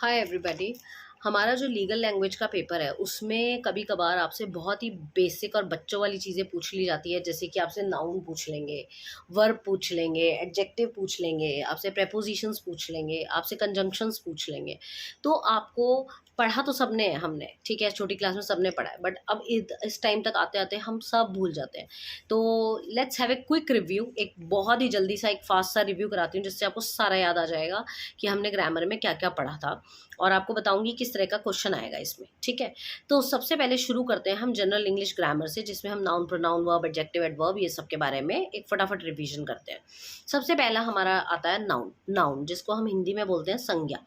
Hi everybody. हमारा जो legal language का पेपर है उसमें कभी कभार आपसे बहुत ही बेसिक और बच्चों वाली चीज़ें पूछ ली जाती है, जैसे कि आपसे नाउन पूछ लेंगे, वर्ब पूछ लेंगे, एडजेक्टिव पूछ लेंगे, आपसे प्रेपोजिशंस पूछ लेंगे, आपसे कंजंक्शंस पूछ लेंगे। तो आपको पढ़ा तो सबने है, हमने ठीक है छोटी क्लास में सबने पढ़ा है, बट अब इस टाइम तक आते आते हम सब भूल जाते हैं। तो let's have a quick review, एक बहुत ही जल्दी सा एक फास्ट सा रिव्यू कराती हूँ जिससे आपको सारा याद आ जाएगा कि हमने ग्रामर में क्या क्या पढ़ा था, और आपको बताऊंगी किस तरह का क्वेश्चन आएगा इसमें। ठीक है, तो सबसे पहले शुरू करते हैं हम जनरल इंग्लिश ग्रामर से, जिसमें हम noun, pronoun, verb, adjective, adverb ये सब के बारे में एक फटाफट रिवीजन करते हैं। सबसे पहला हमारा आता है नाउन। नाउन जिसको हम हिंदी में बोलते हैं संज्ञा।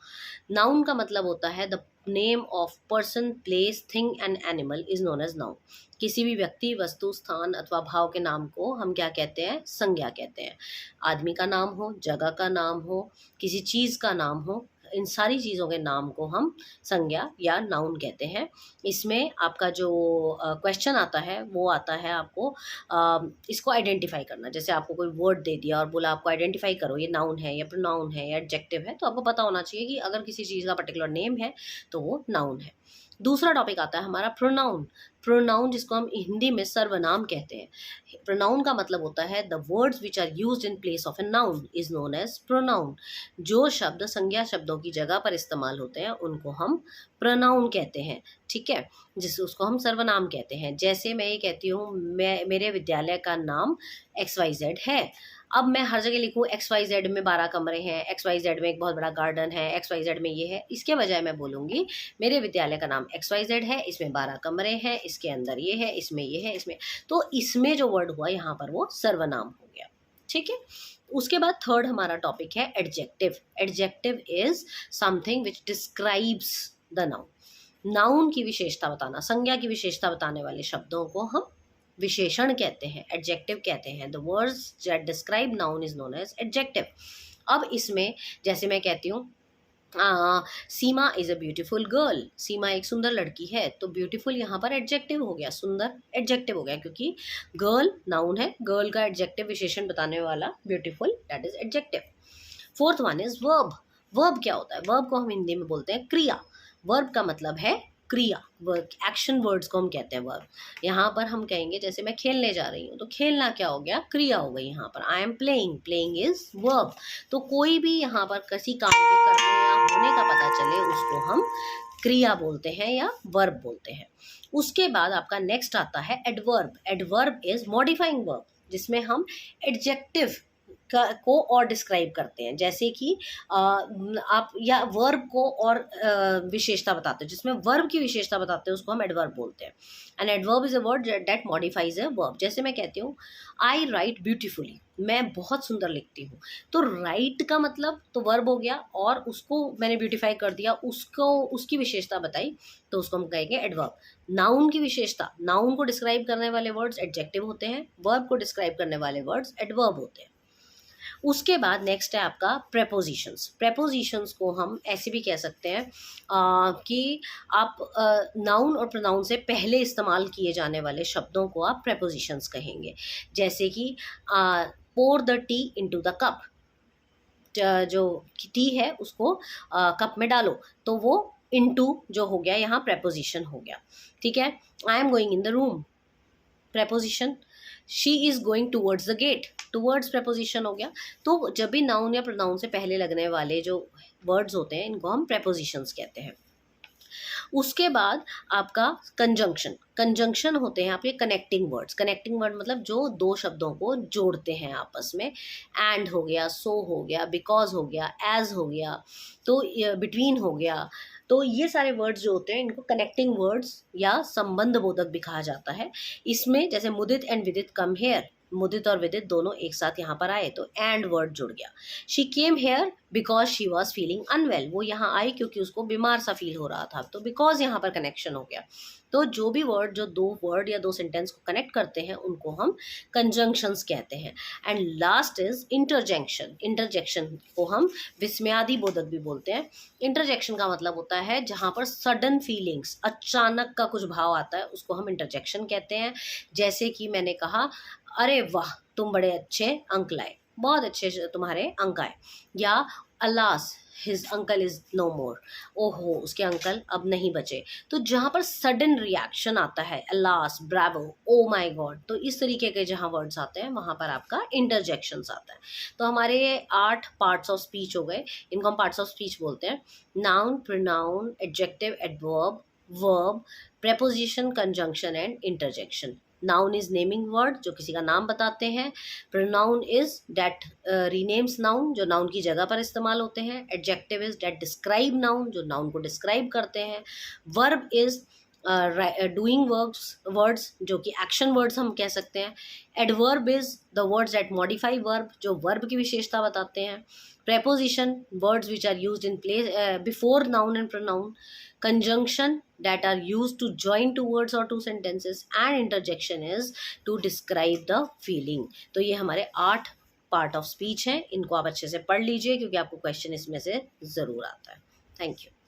नाउन का मतलब होता है the name of person, place, thing and animal is known as noun. किसी भी व्यक्ति, वस्तु, स्थान अथवा भाव के नाम को हम क्या कहते हैं? संज्ञा कहते हैं। आदमी का नाम हो, जगह का नाम हो, किसी चीज़ का नाम हो, इन सारी चीज़ों के नाम को हम संज्ञा या नाउन कहते हैं। इसमें आपका जो क्वेश्चन आता है वो आता है आपको इसको आइडेंटिफाई करना। जैसे आपको कोई वर्ड दे दिया और बोला आपको आइडेंटिफाई करो ये नाउन है या प्रोनाउन है या एडजेक्टिव है, तो आपको पता होना चाहिए कि अगर किसी चीज़ का पर्टिकुलर नेम है तो वो नाउन है। दूसरा टॉपिक आता है हमारा प्रोनाउन। प्रोनाउन जिसको हम हिंदी में सर्वनाम कहते हैं। प्रोनाउन का मतलब होता है the words which are used in place of a noun is known as pronoun. जो शब्द संज्ञा शब्दों की जगह पर इस्तेमाल होते हैं उनको हम प्रोनाउन कहते हैं। ठीक है, जिस उसको हम सर्वनाम कहते हैं। जैसे मैं ये कहती हूँ मैं मेरे विद्यालय का नाम XYZ है। अब मैं हर जगह लिखूँ XYZ में 12 कमरे हैं, XYZ में एक बहुत बड़ा गार्डन है, XYZ में ये है, इसके बजाय मैं बोलूँगी मेरे विद्यालय का नाम XYZ है, इसमें 12 कमरे हैं, इसके अंदर ये है, इसमें ये है, इसमें। तो इसमें जो वर्ड हुआ यहाँ पर वो सर्वनाम हो गया। ठीक है, उसके बाद थर्ड हमारा टॉपिक है adjective. Adjective is something which describes the noun. Noun की विशेषता बताना, संज्ञा की विशेषता बताने वाले शब्दों को हम विशेषण कहते हैं, एडजेक्टिव कहते हैं। The words that describe noun is known as adjective. अब इसमें जैसे मैं कहती हूँ Seema is a beautiful girl, Seema एक सुंदर लड़की है, तो ब्यूटीफुल यहाँ पर एडजेक्टिव हो गया, सुंदर एडजेक्टिव हो गया, क्योंकि गर्ल नाउन है, गर्ल का एडजेक्टिव विशेषण बताने वाला beautiful that is adjective. Fourth one is verb. Verb क्या होता है? वर्ब को हम हिंदी में बोलते हैं क्रिया। वर्ब का मतलब है क्रिया, वर्क, एक्शन वर्ड्स को हम कहते हैं वर्ब। यहाँ पर हम कहेंगे जैसे मैं खेलने जा रही हूँ, तो खेलना क्या हो गया? क्रिया हो गई। यहाँ पर I am playing, playing is verb. तो कोई भी यहाँ पर किसी काम के करने या होने का पता चले उसको हम क्रिया बोलते हैं या वर्ब बोलते हैं। उसके बाद आपका नेक्स्ट आता है adverb. Adverb is modifying verb, जिसमें हम एडजेक्टिव को और डिस्क्राइब करते हैं। जैसे कि आप या वर्ब को और विशेषता बताते हैं, जिसमें वर्ब की विशेषता बताते हैं उसको हम एडवर्ब बोलते हैं। And adverb is a word that modifies a verb. जैसे मैं कहती हूँ आई राइट ब्यूटीफुली, मैं बहुत सुंदर लिखती हूँ, तो राइट का मतलब तो वर्ब हो गया और उसको मैंने ब्यूटीफाई कर दिया, उसको उसकी विशेषता बताई, तो उसको हम कहेंगे एडवर्ब। नाउन की विशेषता, नाउन को डिस्क्राइब करने वाले वर्ड्स एडजेक्टिव होते हैं, वर्ब को डिस्क्राइब करने वाले वर्ड्स एडवर्ब होते हैं। उसके बाद नेक्स्ट है आपका प्रेपोजिशंस। प्रेपोजिशंस को हम ऐसे भी कह सकते हैं कि आप नाउन और प्रोनाउन से पहले इस्तेमाल किए जाने वाले शब्दों को आप प्रेपोजिशंस कहेंगे। जैसे कि pour the tea into the cup, जो टी है उसको कप में डालो, तो वो इनटू जो हो गया यहाँ प्रेपोजिशन हो गया। ठीक है, I am going in the room, preposition. She is going towards the gate, towards preposition हो गया। तो जब भी नाउन या प्रोनाउन से पहले लगने वाले जो वर्ड्स होते हैं इनको हम प्रेपोजिशंस कहते हैं। उसके बाद आपका कंजंक्शन। कंजंक्शन होते हैं आपके कनेक्टिंग वर्ड्स। कनेक्टिंग वर्ड मतलब जो दो शब्दों को जोड़ते हैं आपस में। एंड हो गया, सो हो गया, बिकॉज हो गया, एज हो गया, तो बिटवीन हो गया। तो ये सारे वर्ड्स जो होते हैं इनको कनेक्टिंग वर्ड्स या संबंध बोधक भी कहा जाता है। इसमें जैसे मुदित एंड विदित कम हेयर, मुदित और विदित दोनों एक साथ यहाँ पर आए तो एंड वर्ड जुड़ गया। She came here because she was feeling unwell, वो यहाँ आई क्योंकि उसको बीमार सा फील हो रहा था, तो बिकॉज यहाँ पर कनेक्शन हो गया। तो जो भी वर्ड जो दो वर्ड या दो सेंटेंस को कनेक्ट करते हैं उनको हम कंजंक्शंस कहते हैं। And last is interjection. Interjection को हम विस्मयादि बोधक भी बोलते हैं। इंटरजेक्शन का मतलब होता है जहाँ पर सडन फीलिंग्स, अचानक का कुछ भाव आता है, उसको हम इंटरजेक्शन कहते हैं। जैसे कि मैंने कहा अरे वाह तुम बड़े अच्छे अंक लाए, बहुत अच्छे तुम्हारे अंक आए, या alas his uncle is no more, ओहो उसके अंकल अब नहीं बचे। तो जहाँ पर सडन रिएक्शन आता है, अलास, ब्रावो, ओ माई गॉड, तो इस तरीके के जहाँ वर्ड्स आते हैं वहाँ पर आपका इंटरजेक्शंस आता है। तो हमारे 8 पार्ट्स ऑफ स्पीच हो गए, इनको हम पार्ट्स ऑफ स्पीच बोलते हैं। Noun, pronoun, adjective, adverb, verb, preposition, conjunction and interjection. Noun is naming word, जो किसी का नाम बताते हैं। pronoun is that renames noun, जो noun की जगह पर इस्तेमाल होते हैं। adjective is that describe noun, जो noun को describe करते हैं। verb is doing words, जो कि action words हम कह सकते हैं। adverb is the words that modify verb, जो verb की विशेषता बताते हैं। preposition, words which are used in place before noun and pronoun। conjunction, that are used to join two words or two sentences, and interjection is to describe the feeling। तो ये हमारे 8 part of speech हैं, इनको आप अच्छे से पढ़ लीजिए क्योंकि आपको क्वेश्चन इसमें से ज़रूर आता है। Thank you.